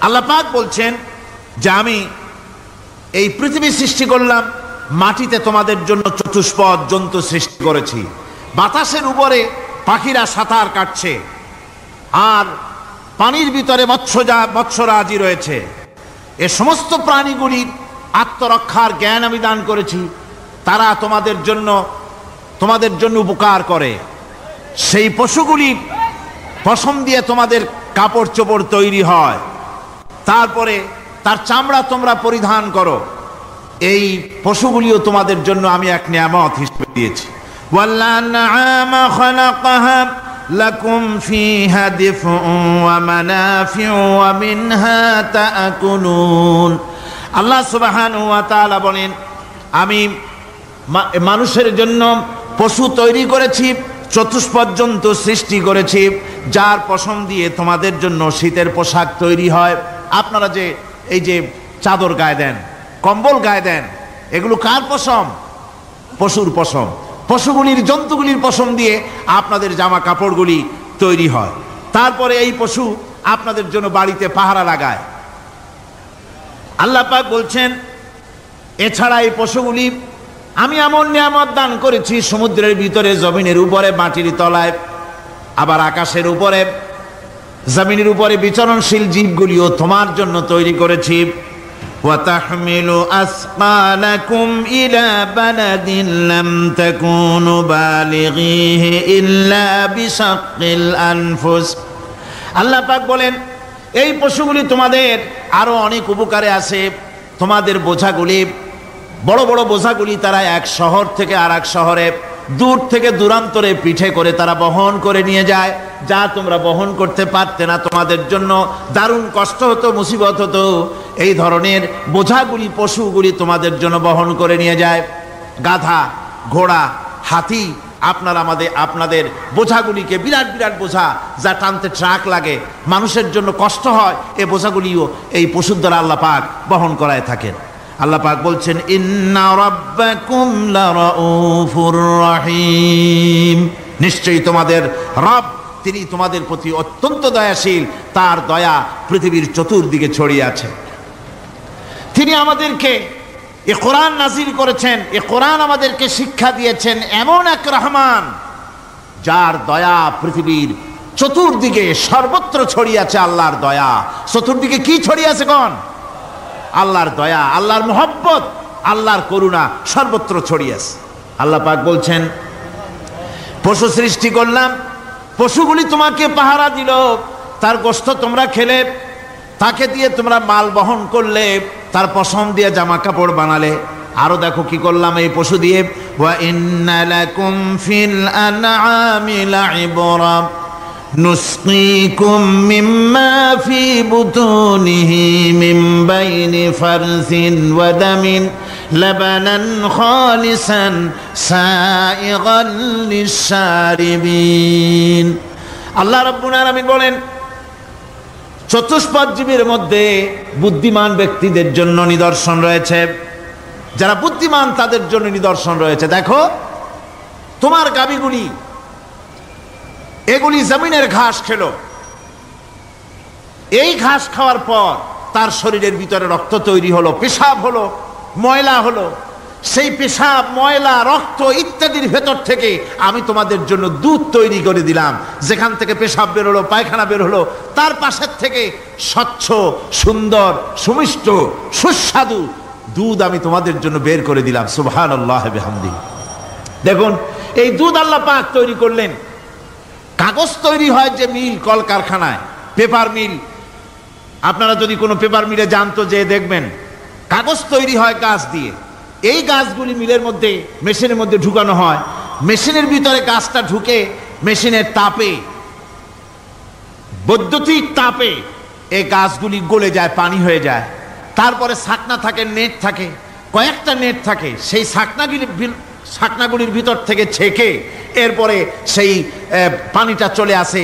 আল্লাহ পাক বলছেন যে আমি এই পৃথিবী সৃষ্টি করলাম, মাটিতে তোমাদের জন্য চতুষ্পদ জন্তু সৃষ্টি করেছি, বাতাসের উপরে পাখিরা সাঁতার কাটছে, আর পানির ভিতরে মৎস্যরাজি রয়েছে। এ সমস্ত প্রাণীগুলির আত্মরক্ষার জ্ঞান আমি দান করেছি, তারা তোমাদের জন্য উপকার করে। সেই পশুগুলি পশম দিয়ে তোমাদের কাপড় চোপড় তৈরি হয়, তারপরে তার চামড়া তোমরা পরিধান করো। এই পশুগুলিও তোমাদের জন্য আমি এক নিয়ামত হিসেবে দিয়েছি। ওয়াল্লানআমা খালাকাহা লাকুম ফীহা দিফউন ওয়া মানাফিউ ওয়া মিনহা তাআকুলুন। আল্লাহ সুবহানাহু ওয়া তাআলা বলেন, আমি মানুষের জন্য পশু তৈরি করেছি, চতুষ্পদ জন্তু সৃষ্টি করেছি, যার পশম দিয়ে তোমাদের জন্য শীতের পোশাক তৈরি হয়। আপনারা যে এই যে চাদর গায়ে দেন, কম্বল গায়ে দেন, এগুলো কার পশম? পশুর পশম। পশুগুলির, জন্তুগুলির পশম দিয়ে আপনাদের জামা কাপড়গুলি তৈরি হয়। তারপরে এই পশু আপনাদের জন্য বাড়িতে পাহারা লাগায়। আল্লাহ পাক বলছেন, এছাড়া এই পশুগুলি আমি এমন নিয়ামত দান করেছি, সমুদ্রের ভিতরে, জমিনের উপরে, মাটির তলায়, আবার আকাশের উপরে, জমিনের উপরে বিচরণশীল জীবগুলিও তোমার জন্য তৈরি করেছি। وَتَحْمِلُ أَثْقَالَكُمْ إِلَى بَلَدٍ لَّمْ تَكُونُوا بَالِغِيهِ إِلَّا بِشَقِّ الْأَنفُسِ। আল্লাহ পাক বলেন, এই পশুগুলি তোমাদের আরো অনেক উপকারে আছে। তোমাদের বোঝাগুলি, বড় বড় বোঝাগুলি তারা এক শহর থেকে আর এক শহরে, দূর থেকে দূরান্তরে পিঠে করে তারা বহন করে নিয়ে যায়, যা তোমরা বহন করতে পারতে না। তোমাদের জন্য দারুণ কষ্ট হতো, মুসিবত হতো। এই ধরনের বোঝাগুলি, পশুগুলি তোমাদের জন্য বহন করে নিয়ে যায়। গাধা, ঘোড়া, হাতি, আপনাদের বোঝাগুলিকে, বিরাট বিরাট বোঝা যা টানতে ট্রাক লাগে, মানুষের জন্য কষ্ট হয়, এই বোঝাগুলিও এই পশুর দ্বারা আল্লাহ পাক বহন করায় থাকেন। আল্লাহ পাক বলছেন, ইন্না রাব্বাকুম লারাউফুর রহিম। নিশ্চয়ই তোমাদের রব, তিনি তোমাদের প্রতি অত্যন্ত দয়াশীল, তার দয়া পৃথিবীর চতুর্দিকে ছড়িয়ে আছে। তিনি আমাদেরকে এ কোরআন নাজিল করেছেন, এ কোরআন আমাদেরকে শিক্ষা দিয়েছেন এমন এক রহমান, যার দয়া পৃথিবীর চতুর্দিকে সর্বত্র ছড়িয়ে আছে। আল্লাহর দয়া চতুর্দিকে কি ছড়িয়ে আছে কোন? আল্লাহর দয়া, আল্লাহর মোহব্বত, আল্লাহর করুণা সর্বত্র ছড়িয়ে আছে। আল্লাহ পাক বলছেন, পশু সৃষ্টি করলাম, পশুগুলি তোমাকে পাহারা দিল, তার গোশত তোমরা খেলে, তাকে দিয়ে তোমরা মাল বহন করলে, তার পশম দিয়ে জামা কাপড় বানালে। আরো দেখো কি করলাম এই পশু দিয়ে, ওয়া ইন্না লাকুম ফিল আনআমি লাইবরা নুসকিকুম মিম্মা ফি বুতুনিহি মিন বাইনি ফারসিন ওয়া দামিন লাবানান খালিসান সাইগান লিশ-শারিবিন। আল্লাহ রাব্বুল আলামিন বলেন, চতুষ্পদ জীবের মধ্যে বুদ্ধিমান ব্যক্তিদের জন্য নিদর্শন রয়েছে। যারা বুদ্ধিমান তাদের জন্য নিদর্শন রয়েছে। দেখো, তোমার গাভীগুলি, এগুলি জমিনের ঘাস খেলো, এই ঘাস খাওয়ার পর তার শরীরের ভিতরে রক্ত তৈরি হলো, পেশাব হলো, ময়লা হলো। সেই পেশাব, ময়লা, রক্ত ইত্যাদির ভেতর থেকে আমি তোমাদের জন্য দুধ তৈরি করে দিলাম। যেখান থেকে পেশাব বের হলো, পায়খানা বের হলো, তার পাশের থেকে স্বচ্ছ, সুন্দর, সুমিষ্ট, সুস্বাদু দুধ আমি তোমাদের জন্য বের করে দিলাম। সুবহানাল্লাহ বিহামদিহি। দেখুন, এই দুধ আল্লাহ পাক তৈরি করলেন। কাগজ তৈরি হয় যে মিল, কলকারখানায়, পেপার মিল, আপনারা যদি কোনো পেপার মিলে জানতো, যে দেখবেন কাগজ তৈরি হয় গাছ দিয়ে। এই গাছগুলি মিলের মধ্যে, মেশিনের মধ্যে ঢুকানো হয়। মেশিনের ভিতরে গাছটা ঢুকে মেশিনের তাপে, বৈদ্যুতিক তাপে এই গাছগুলি গলে যায়, পানি হয়ে যায়। তারপরে ছাকনা থাকে, নেট থাকে, কয়েকটা নেট থাকে। সেই ছাকনাগুলির ভিতর থেকে ছেঁকে এরপরে সেই পানিটা চলে আসে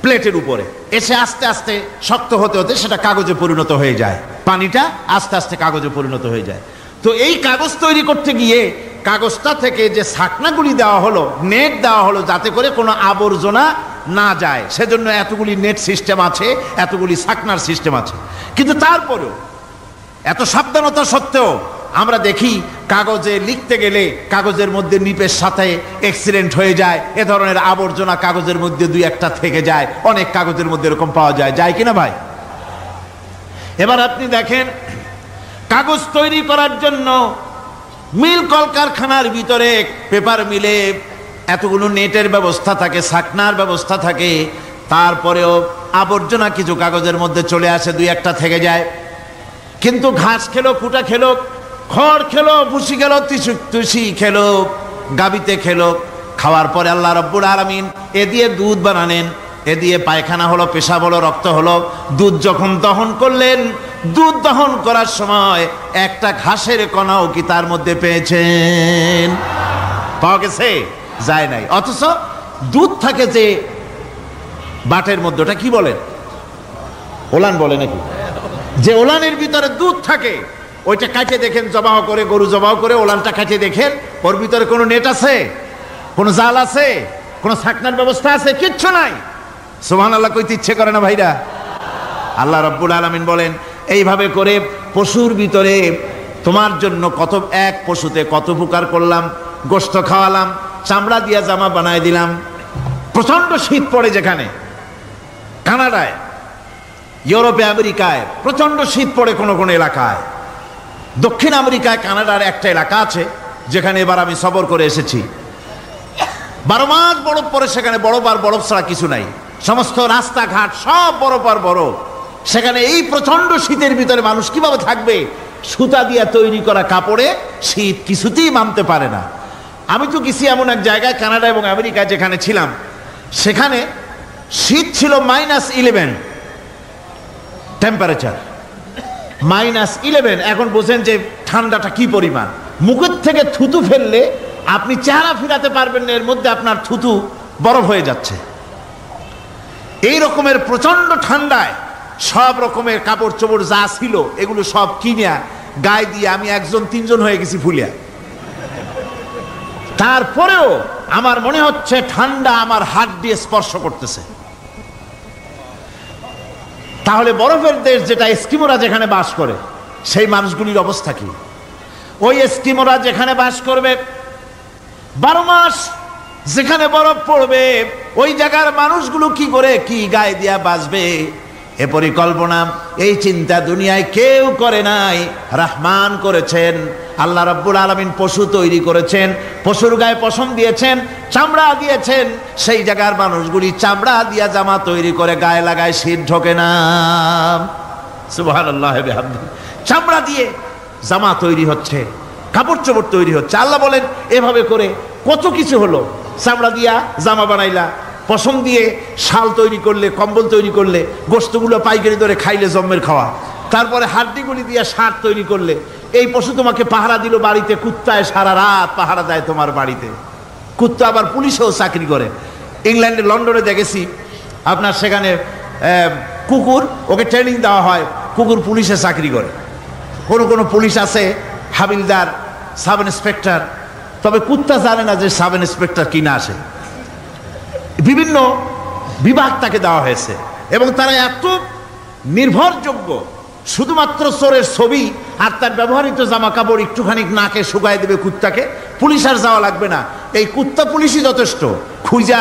প্লেটের উপরে, এসে আস্তে আস্তে শক্ত হতে হতে সেটা কাগজে পরিণত হয়ে যায়। পানিটা আস্তে আস্তে কাগজে পরিণত হয়ে যায়। তো এই কাগজ তৈরি করতে গিয়ে কাগজটা থেকে যে ছাকনাগুলি দেওয়া হলো, নেট দেওয়া হলো, যাতে করে কোনো আবর্জনা না যায়, সেজন্য এতগুলি নেট সিস্টেম আছে, এতগুলি সাকনার সিস্টেম আছে। কিন্তু তারপরেও এত সাবধানতা সত্ত্বেও আমরা দেখি কাগজে লিখতে গেলে কাগজের মধ্যে নিপের সাথে অ্যাক্সিডেন্ট হয়ে যায়, এ ধরনের আবর্জনা কাগজের মধ্যে দুই একটা থেকে যায়, অনেক কাগজের মধ্যে এরকম পাওয়া যায় কিনা ভাই? এবার আপনি দেখেন, কাগজ তৈরি করার জন্য মিল কলকারখানার ভিতরে পেপার মিলে এতগুলো নেটের ব্যবস্থা থাকে, সাকনার ব্যবস্থা থাকে, তারপরেও আবর্জনা কিছু কাগজের মধ্যে চলে আসে, দুই একটা থেকে যায়। কিন্তু ঘাস খেলো, কুটা খেলো, খড় খেলো, ভুসি খেলো, তুষি খেলো, গাবিতে খেলো, খাওয়ার পরে আল্লাহ রাব্বুল আলামিন এ দিয়ে দুধ বানালেন, এ দিয়ে পায়খানা হলো, পেশাব হলো, রক্ত হলো। দুধ যখন দহন করলেন, দুধ দহন করার সময় একটা ঘাসের কণাও কি তার মধ্যে পেয়েছেন? পাওয়া গেছে? যায় নাই। অথচ দুধ থাকে যে বাটের মধ্যে, ওটা কি বলেন? ওলান বলে নাকি? যে ওলানের ভিতরে দুধ থাকে, ওইটা কাটে দেখেন, জবাহ করে, গরু জবাহ করে ওলানটা কাটে দেখেন, ওর ভিতরে কোনো নেট আছে, কোনো জাল আছে, কোনো ছাকনার ব্যবস্থা আছে? কিচ্ছু নাই। সুবহানাল্লাহ কইতে ইচ্ছে করে না ভাইরা? আল্লাহ রাব্বুল আলামিন বলেন, এইভাবে করে পশুর ভিতরে তোমার জন্য কত, এক পশুতে কত উপকার করলাম, গোশত খাওয়ালাম, চামড়া দিয়া জামা বানায় দিলাম। প্রচন্ড শীত পড়ে যেখানে, কানাডায়, ইউরোপে, আমেরিকায় প্রচন্ড শীত পড়ে কোন কোন এলাকায়। দক্ষিণ আমেরিকায় কানাডার একটা এলাকা আছে যেখানে এবার আমি সফর করে এসেছি। 12 মাস বরফ পড়ে সেখানে, বরফ আর বরফ ছাড়া কিছু নাই, সমস্ত রাস্তাঘাট সব বরফ আর বরফ। সেখানে এই প্রচন্ড শীতের ভিতরে মানুষ কিভাবে থাকবে? সুতা দিয়ে তৈরি করা কাপড়ে শীত কিছুতেই মানতে পারে না। আমি তো গেছি এমন এক জায়গায়, কানাডা এবং আমেরিকায় যেখানে ছিলাম, সেখানে শীত ছিল -11 টেম্পারেচার, -11। এখন বোঝেন যে ঠান্ডাটা কি পরিমাণ। মুখের থেকে থুতু ফেললে আপনি চেহারা ফিরাতে পারবেন না, এর মধ্যে আপনার থুতু বরফ হয়ে যাচ্ছে। এই রকমের প্রচন্ড ঠান্ডায় সব রকমের কাপড় চোপড় যা ছিল এগুলো সব কিনিয়া গায়ে দিয়ে আমি 1-3 হয়ে গেছি ফুলিয়া। তারপরেও আমার মনে হচ্ছে ঠান্ডা আমার হাত দিয়ে স্পর্শ করতেছে। তাহলে বরফের দেশ যেটা, এস্কিমোরা যেখানে বাস করে, সেই মানুষগুলির অবস্থা কি? ওই এস্কিমোরা যেখানে বাস করবে, 12 মাস যেখানে বরফ পড়বে, ওই জায়গার মানুষগুলো কি করে, কি গায়ে দিয়া বাঁচবে? এ পরিকল্পনা, এই চিন্তা দুনিয়ায় কেউ করে নাই, রহমান করেছেন। আল্লাহ রাব্বুল আলামিন পশু তৈরি করেছেন, পশুর গায়ে পশম দিয়েছেন, চামড়া দিয়েছেন। সেই জায়গার মানুষগুলি চামড়া দিয়া জামা তৈরি করে গায়ে লাগায়, শীত ঢোকে না। সুবহানাল্লাহ বিহামদিহি। চামড়া দিয়ে জামা তৈরি হচ্ছে, কাপড় চোপড় তৈরি হচ্ছে। আল্লাহ বলেন, এভাবে করে কত কিছু হলো। চামড়া দিয়া জামা বানাইলা, পশম দিয়ে শাল তৈরি করলে, কম্বল তৈরি করলে, গোশতগুলো পাইকারি ধরে খাইলে জম্মের খাওয়া। তারপরে হাড্ডিগুলি দিয়ে সার তৈরি করলে। এই পশু তোমাকে পাহারা দিল বাড়িতে, কুত্তায় সারা রাত পাহারা দেয় তোমার বাড়িতে। কুত্তা আবার পুলিশেও চাকরি করে। ইংল্যান্ডে, লন্ডনে দেখেছি আপনার, সেখানে কুকুর, ওকে ট্রেনিং দেওয়া হয়, কুকুর পুলিশে চাকরি করে। কোনো পুলিশ আছে হাবিলদার, সাব ইন্সপেক্টর, তবে কুত্তা জানে না যে সাব ইন্সপেক্টর কিনা আসে। বিভিন্ন বিভাগ তাকে দেওয়া হয়েছে এবং তারা এত নির্ভরযোগ্য, শুধুমাত্র চোরের ছবি আর তার ব্যবহৃত জামা কাপড় একটুখানি নাকে শুকায় দেবে কুত্তাকে, পুলিশ আর যাওয়া লাগবে না। এই কুত্তা পুলিশই যথেষ্ট। খুঁজা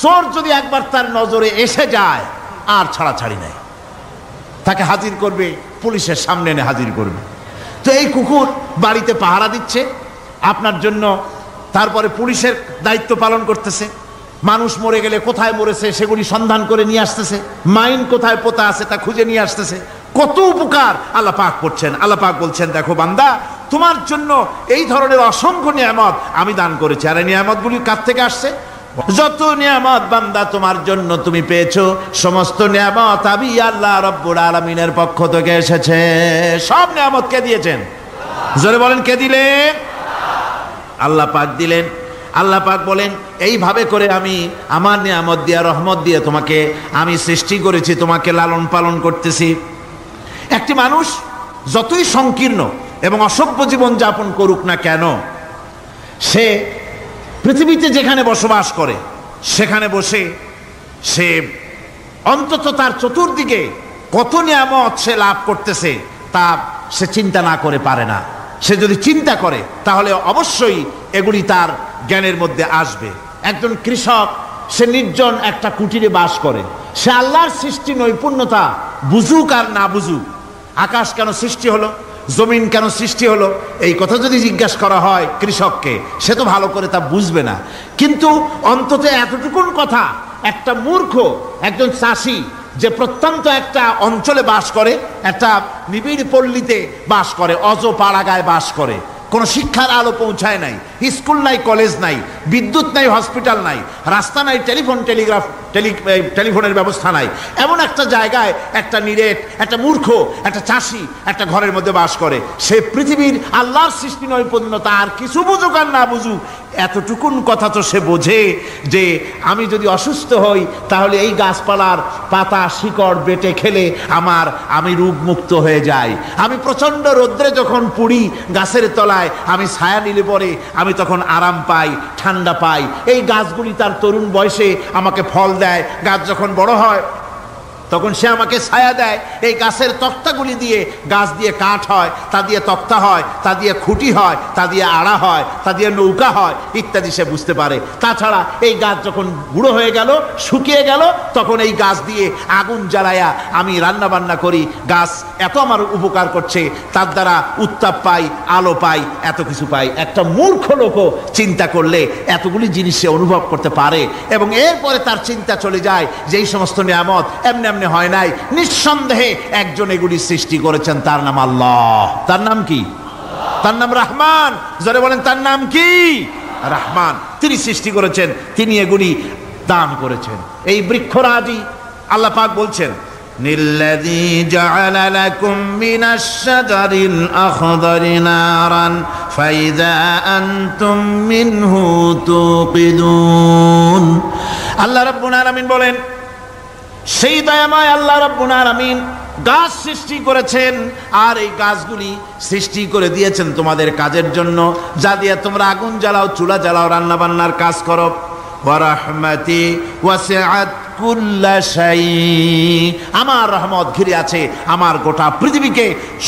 চোর যদি একবার তার নজরে এসে যায়, আর ছাড়াছাড়ি নাই, তাকে হাজির করবে, পুলিশের সামনে এনে হাজির করবে। তো এই কুকুর বাড়িতে পাহারা দিচ্ছে আপনার জন্য, তারপরে পুলিশের দায়িত্ব পালন করতেছে। মানুষ মরে গেলে কোথায় মরেছে সেগুলি সন্ধান করে নিয়ে আসতেছে, মাইন কোথায় পোতা আছে তা খুঁজে নিয়ে আসতেছে। কত উপকার আল্লাহ পাক করছেন। আল্লাহ পাক বলছেন, দেখো বান্দা, তোমার জন্য এই ধরনের অসংখ্য নিয়ামত আমি দান করেছি। আর এই নিয়ামতগুলি কার থেকে আসছে? যত নিয়ামত বান্দা তোমার জন্য তুমি পেয়েছো, সমস্ত নিয়ামত আমি আল্লাহ রাব্বুল আলামিনের পক্ষ থেকে এসেছে। সব নিয়ামত কে দিয়েছেন? জোরে বলেন, কে দিলেন? আল্লাহ পাক দিলেন। আল্লাহ পাক বলেন, এইভাবে করে আমি আমার নিয়ামত দিয়া, রহমত দিয়ে তোমাকে আমি সৃষ্টি করেছি, তোমাকে লালন পালন করতেছি। একটি মানুষ যতই সংকীর্ণ এবং অসভ্য জীবন যাপন করুক না কেন, সে পৃথিবীতে যেখানে বসবাস করে সেখানে বসে সে অন্তত তার চতুর্দিকে কত নিয়ামত সে লাভ করতেছে তা সে চিন্তা না করে পারে না। সে যদি চিন্তা করে তাহলে অবশ্যই এগুলি তার জ্ঞানের মধ্যে আসবে। একজন কৃষক, সে নির্জন একটা কুটিরে বাস করে, সে আল্লাহর সৃষ্টি নৈপুণ্যতা বুঝুক আর না বুঝুক, আকাশ কেন সৃষ্টি হলো, জমিন কেন সৃষ্টি হলো, এই কথা যদি জিজ্ঞাসা করা হয় কৃষককে, সে তো ভালো করে তা বুঝবে না। কিন্তু অন্তত এতটুকুন কথা একটা মূর্খ, একজন চাষি যে প্রত্যন্ত একটা অঞ্চলে বাস করে, একটা নিবিড় পল্লীতে বাস করে, অজ পাড়াগায় বাস করে, কোনো শিক্ষার আলো পৌঁছায় নাই, স্কুল নাই, কলেজ নাই, বিদ্যুৎ নাই, হসপিটাল নাই, রাস্তা নাই, টেলিফোনের ব্যবস্থা নাই, এমন একটা জায়গায় একটা নিরেট, একটা মূর্খ, একটা চাষি একটা ঘরের মধ্যে বাস করে। সে পৃথিবীর আল্লাহর সৃষ্টি নৈপুণ্যতা আর কিছু বুঝুক আর না বুঝুক, এতটুকুন কথা তো সে বোঝে যে আমি যদি অসুস্থ হই তাহলে এই গাছপালার পাতা শিকড় বেটে খেলে আমি রোগমুক্ত হয়ে যাই। আমি প্রচণ্ড রৌদ্রে যখন পুড়ি গাছের তলায়, আমি ছায়া নিলে পরে আমি তখন আরাম পাই, ঠান্ডা পাই। এই গাছগুলি তার তরুণ বয়সে আমাকে ফল দেয়, গাছ যখন বড় হয় তখন সে আমাকে ছায়া দেয়। এই গাছের তক্তাগুলি দিয়ে, গাছ দিয়ে কাঠ হয়, তা দিয়ে তক্তা হয়, তা দিয়ে খুঁটি হয়, তা দিয়ে আড়া হয়, তা দিয়ে নৌকা হয় ইত্যাদি সে বুঝতে পারে। তাছাড়া এই গাছ যখন বুড়ো হয়ে গেল, শুকিয়ে গেল, তখন এই গাছ দিয়ে আগুন জ্বালায়া আমি রান্না বান্না করি। গাছ এত আমার উপকার করছে, তার দ্বারা উত্তাপ পাই, আলো পাই, এত কিছু পাই। একটা মূর্খ লোকও চিন্তা করলে এতগুলি জিনিস সে অনুভব করতে পারে, এবং এরপরে তার চিন্তা চলে যায় যে এই সমস্ত নিয়ামত এমনি এমনি হয় নাই, নিঃসন্দেহে একজন এগুলি সৃষ্টি করেছেন, তার নাম আল্লাহ। তার নাম কি? তার নাম রহমান। যারা বলেন তার নাম কি? রহমান। তিনি সৃষ্টি করেছেন, তিনি এগুলি দান করেছেন। এই বৃক্ষরাজি আল্লাহ পাক বলছেন, নিল্লাযী জাআলা লাকুম মিনাশ শাজারিল আখদারি নারান ফাইযা আনতুম মিনহু তুকিদুন। আল্লাহ রাব্বুল আলামিন বলেন, সেই দয়াময় আল্লাহ রাব্বুল আলামিন গাছ সৃষ্টি করেছেন, আর এই গাছগুলি সৃষ্টি করে দিয়েছেন তোমাদের কাজের জন্য, যা দিয়ে তোমরা আগুন জ্বালাও, চুলা জ্বালাও, রান্না বান্নার কাজ করো। ওয়া রাহমাতি ওয়াসিআত কুল্লা শাই, আমার রহমত ঘিরে আছে আমার গোটা পৃথিবীকে,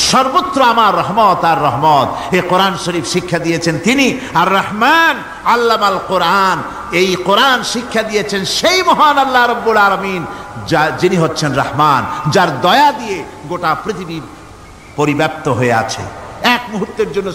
সর্বত্র আমার রহমত আর রহমত। এই কোরআন শরীফ শিক্ষা দিয়েছেন তিনি আর রহমান আল্লামাল কোরআন। এই কোরআন শিক্ষা দিয়েছেন সেই মহান আল্লাহ রাব্বুল আলামিন, যিনি হচ্ছেন রহমান, যার দয়া দিয়ে গোটা পৃথিবী পরিব্যাপ্ত হয়ে আছে। এক মুহূর্তের জন্য